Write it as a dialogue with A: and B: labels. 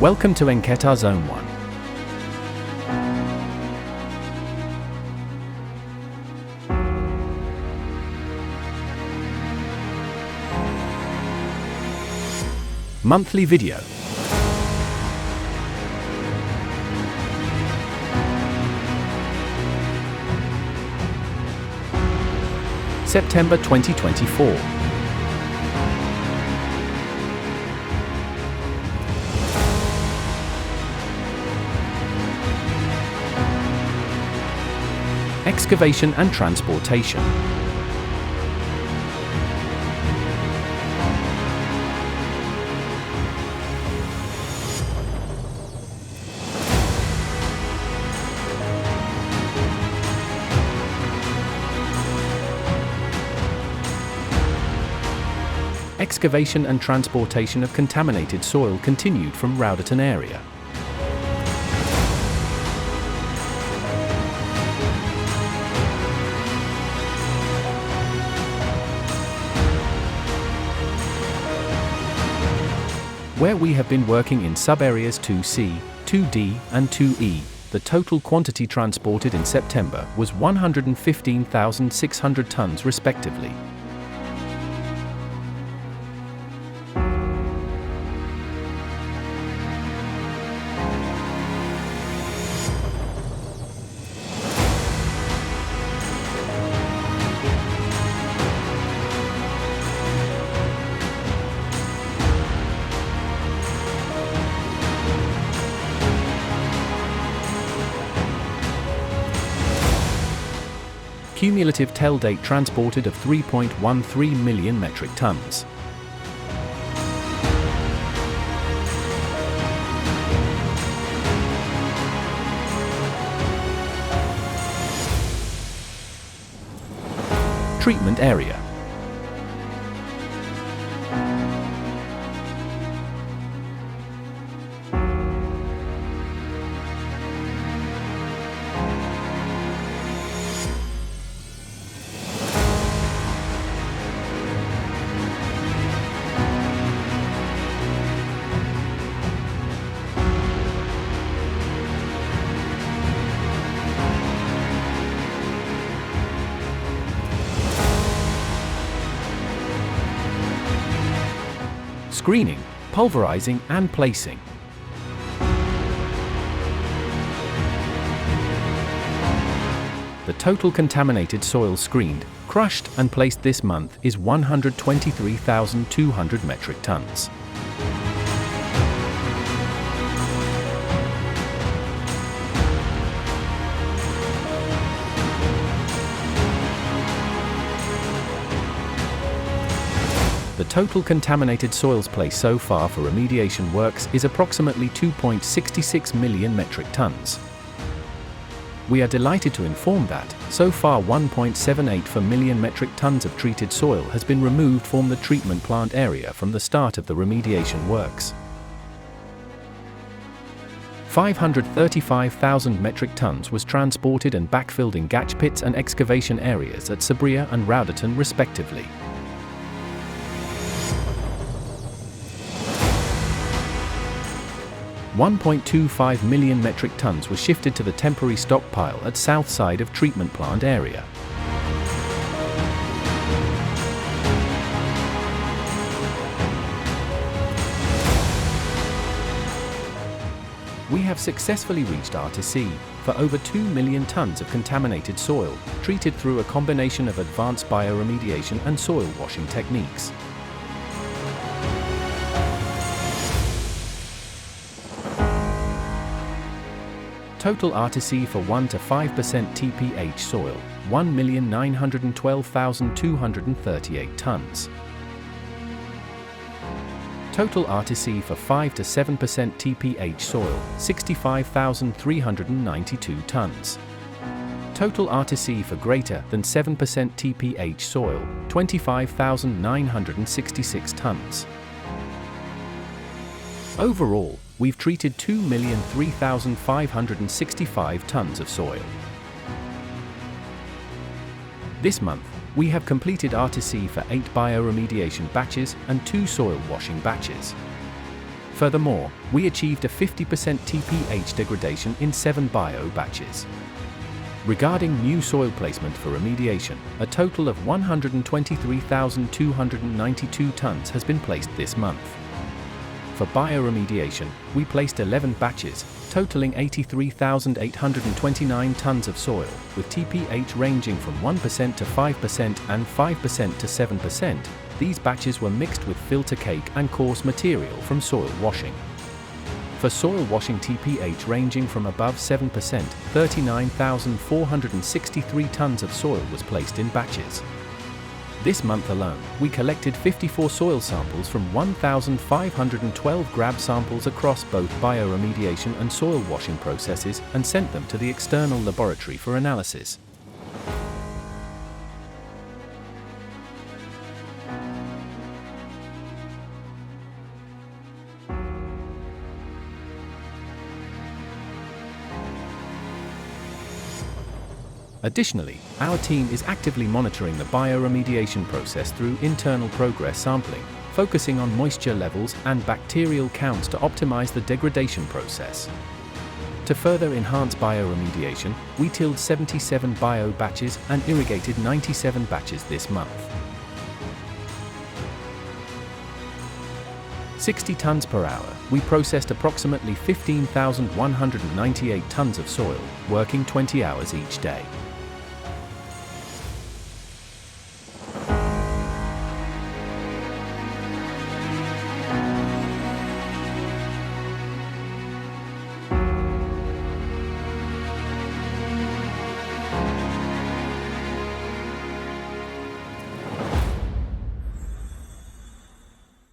A: Welcome to Enquete Zone 1. Monthly video. September 2024. Excavation and transportation. Excavation and transportation of contaminated soil continued from Rowderton area. Where we have been working in sub-areas 2C, 2D and 2E, the total quantity transported in September was 115,600 tons respectively. Cumulative tell date transported of 3.13 million metric tons. Treatment area. Screening, pulverizing and placing. The total contaminated soil screened, crushed and placed this month is 123,200 metric tons. The total contaminated soils placed so far for remediation works is approximately 2.66 million metric tons. We are delighted to inform that, so far 1.74 million metric tons of treated soil has been removed from the treatment plant area from the start of the remediation works. 535,000 metric tons was transported and backfilled in gatch pits and excavation areas at Sabria and Rowderton respectively. 1.25 million metric tons was shifted to the temporary stockpile at south side of treatment plant area. We have successfully reached R2C for over 2 million tons of contaminated soil, treated through a combination of advanced bioremediation and soil washing techniques. Total R2C for 1 to 5% TPH soil, 1,912,238 tons. Total R2C for 5 to 7% TPH soil, 65,392 tons. Total R2C for greater than 7% TPH soil, 25,966 tons. Overall, we've treated 2,003,565 tons of soil. This month, we have completed R2C for 8 bioremediation batches and 2 soil washing batches. Furthermore, we achieved a 50% TPH degradation in 7 bio batches. Regarding new soil placement for remediation, a total of 123,292 tons has been placed this month. For bioremediation, we placed 11 batches, totaling 83,829 tons of soil, with TPH ranging from 1% to 5% and 5% to 7%. These batches were mixed with filter cake and coarse material from soil washing. For soil washing, TPH ranging from above 7%, 39,463 tons of soil was placed in batches. This month alone, we collected 54 soil samples from 1,512 grab samples across both bioremediation and soil washing processes and sent them to the external laboratory for analysis. Additionally, our team is actively monitoring the bioremediation process through internal progress sampling, focusing on moisture levels and bacterial counts to optimize the degradation process. To further enhance bioremediation, we tilled 77 bio batches and irrigated 97 batches this month. 60 tons per hour, we processed approximately 15,198 tons of soil, working 20 hours each day.